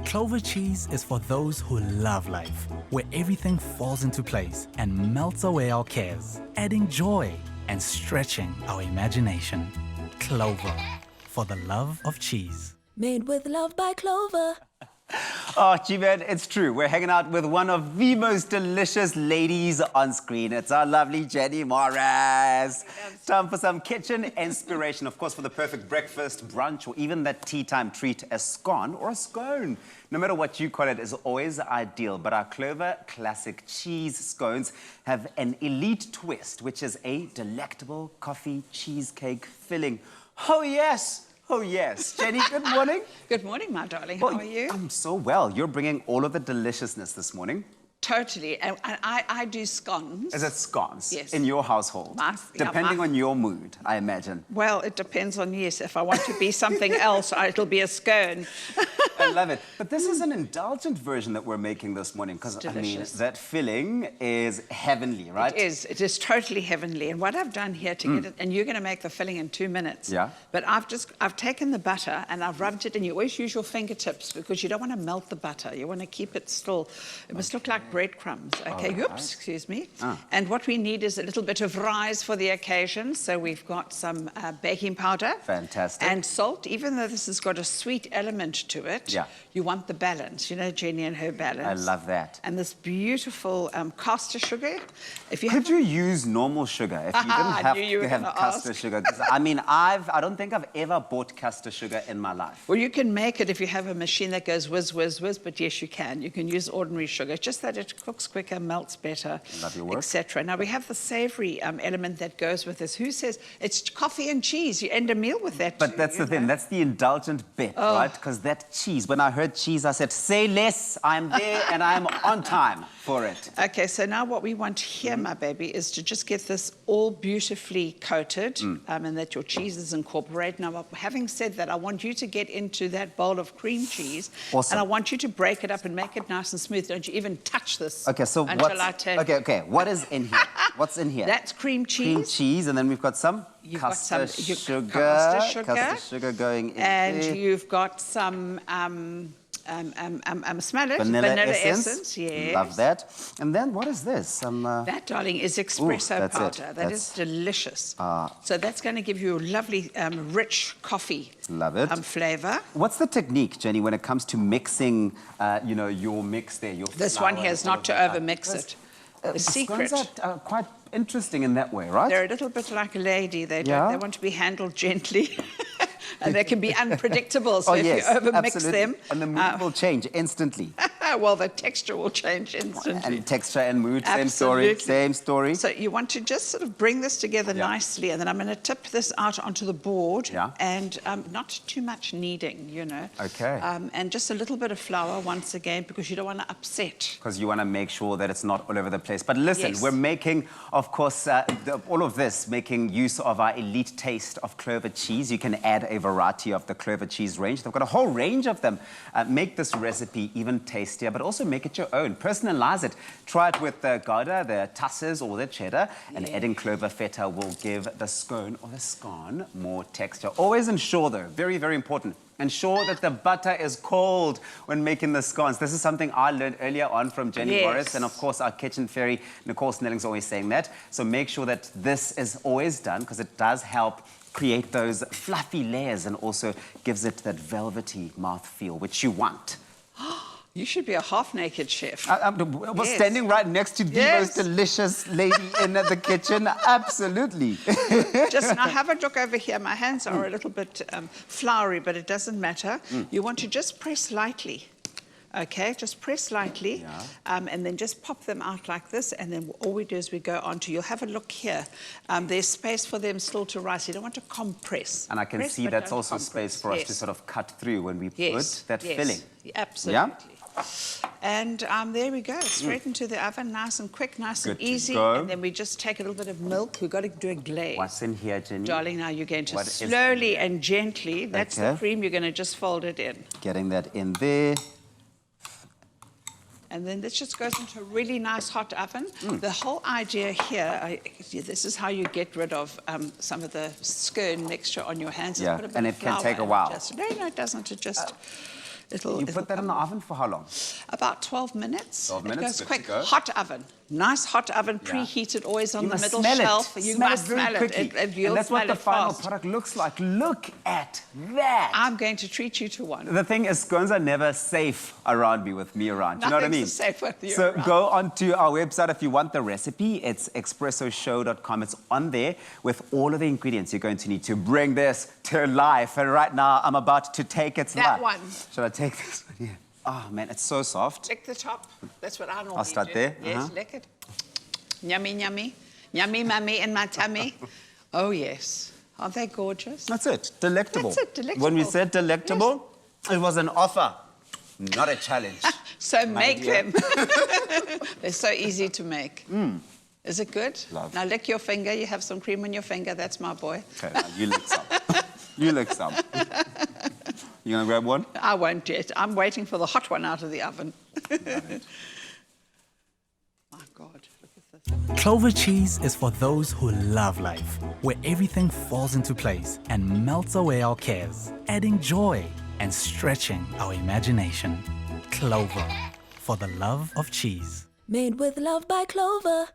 Clover cheese is for those who love life, where everything falls into place and melts away our cares, adding joy and stretching our imagination. Clover, for the love of cheese. Made with love by Clover. Oh, G-Man, it's true. We're hanging out with one of the most delicious ladies on screen. It's our lovely Jenny Morris. Time for some kitchen inspiration, of course, for the perfect breakfast, brunch, or even that tea time treat, a scone or a scone. No matter what you call it, is always ideal. But our Clover classic cheese scones have an elite twist, which is a delectable coffee cheesecake filling. Oh, yes. Oh, yes. Jenny, good morning. Good morning, my darling. How are you? I'm so well. You're bringing all of the deliciousness this morning. Totally. And I do scones. Is it scones? Yes. In your household? Depending on your mood, I imagine. Well, it depends on, yes. If I want to be something else, it'll be a scone. I love it. But this is an indulgent version that we're making this morning because, I mean, that filling is heavenly, right? It is. It is totally heavenly. And what I've done here to get it, and you're going to make the filling in 2 minutes. Yeah. But I've taken the butter and I've rubbed it, and you always use your fingertips because you don't want to melt the butter. You want to keep it still. It must look like breadcrumbs. Okay, right. Oops, excuse me. And what we need is a little bit of rise for the occasion. So we've got some baking powder. Fantastic. And salt. Even though this has got a sweet element to it, you want the balance. You know, Jenny and her balance. I love that. And this beautiful caster sugar. If you Could you use normal sugar if you didn't have to have caster sugar? 'Cause, I mean, I don't think I've ever bought caster sugar in my life. Well, you can make it if you have a machine that goes whiz, whiz, whiz, but yes, you can. You can use ordinary sugar. It's just that it cooks quicker, melts better, etc. Now, we have the savory element that goes with this. Who says it's coffee and cheese? You end a meal with that But too, that's the thing. That's the indulgent bit, right? Because that cheese, when I heard cheese, I said, say less. I'm there and I'm on time for it. Okay, so now what we want here, my baby, is to just get this all beautifully coated and that your cheese is incorporated. Now, having said that, I want you to get into that bowl of cream cheese. Awesome. And I want you to break it up and make it nice and smooth. Don't you even touch this. Okay, so until I tell you. Okay, what is in here? What's in here? That's cream cheese. Cream cheese, and then we've got some caster sugar going in and there. you've got some smell it, vanilla essence. Yes. Love that. And then what is this? That, darling, is espresso powder. That is delicious. So that's going to give you a lovely, rich coffee. Love it. Flavor. What's the technique, Jenny, when it comes to mixing, you know, your mix there? This one here is not to overmix it. The secret. Scones are quite interesting in that way, right? They're a little bit like a lady. They want to be handled gently. And they can be unpredictable, so if you overmix them... And the mood will change instantly. Well, the texture will change instantly. And texture and mood, same story. So you want to just sort of bring this together nicely, and then I'm going to tip this out onto the board, and not too much kneading, you know. Okay. And just a little bit of flour once again, because you don't want to upset. Because you want to make sure that it's not all over the place. But listen, we're making, of course, all of this, making use of our elite taste of Clover cheese. You can add a variety of the Clover cheese range. They've got a whole range of them. Make this recipe even tastier, but also make it your own. Personalize it. Try it with the Gouda, the Tussers, or the cheddar, and adding Clover feta will give the scone or the scone more texture. Always ensure, though, very, very important, ensure that the butter is cold when making the scones. This is something I learned earlier on from Jenny Morris, and of course our kitchen fairy, Nicole Snelling's always saying that. So make sure that this is always done, because it does help create those fluffy layers and also gives it that velvety mouthfeel, which you want. You should be a half-naked chef. We're standing right next to the most delicious lady in the kitchen. Absolutely. Just now, have a look over here. My hands are a little bit floury, but it doesn't matter. You want to just press lightly. Okay, just press lightly, and then just pop them out like this, and then all we do is we go on to, you'll have a look here. There's space for them still to rise. You don't want to compress. And I can see that's also space for us to sort of cut through when we put that filling. Absolutely. And there we go, straight into the oven, nice and quick, nice and easy. And then we just take a little bit of milk. We've got to do a glaze. What's in here, Jenny? Darling, now you're going to slowly and gently, that's the cream, you're going to just fold it in. Getting that in there. And then this just goes into a really nice hot oven. The whole idea here, this is how you get rid of some of the scone mixture on your hands. Yeah, and it can take a while. No, it doesn't. It just You put that in the oven for how long? About 12 minutes. 12 minutes, It goes good to quick. go. Hot oven. Nice hot oven, Yeah. preheated, always on You the must middle smell shelf. it. You Smell must it very smell quickly. it. You'll And that's what smell the it final fast. product looks like. Look at that. I'm going to treat you to one. The thing is, scones are never safe around me, with me around. You know what I mean? Nothing's safe with you So around. go onto our website if you want the recipe. It's expressoshow.com. It's on there with all of the ingredients you're going to need to bring this to life. And right now, I'm about to take its That life. one. Should I take this one? Yeah. Oh, man, it's so soft. Lick the top. That's what I normally I'll start do. there. Yes, lick it. Yummy, yummy. Yummy, mummy in my tummy. Oh, yes. Aren't they gorgeous? That's it. Delectable. That's it, delectable. When we said delectable, it was an offer, not a challenge. So My make dear. them. They're so easy to make. Is it good? Love. Now lick your finger. You have some cream on your finger. That's my boy. Okay, now you lick some. You lick some. You gonna grab one? I won't yet. I'm waiting for the hot one out of the oven. My God, look at this. Clover cheese is for those who love life, where everything falls into place and melts away our cares, adding joy and stretching our imagination. Clover, for the love of cheese. Made with love by Clover.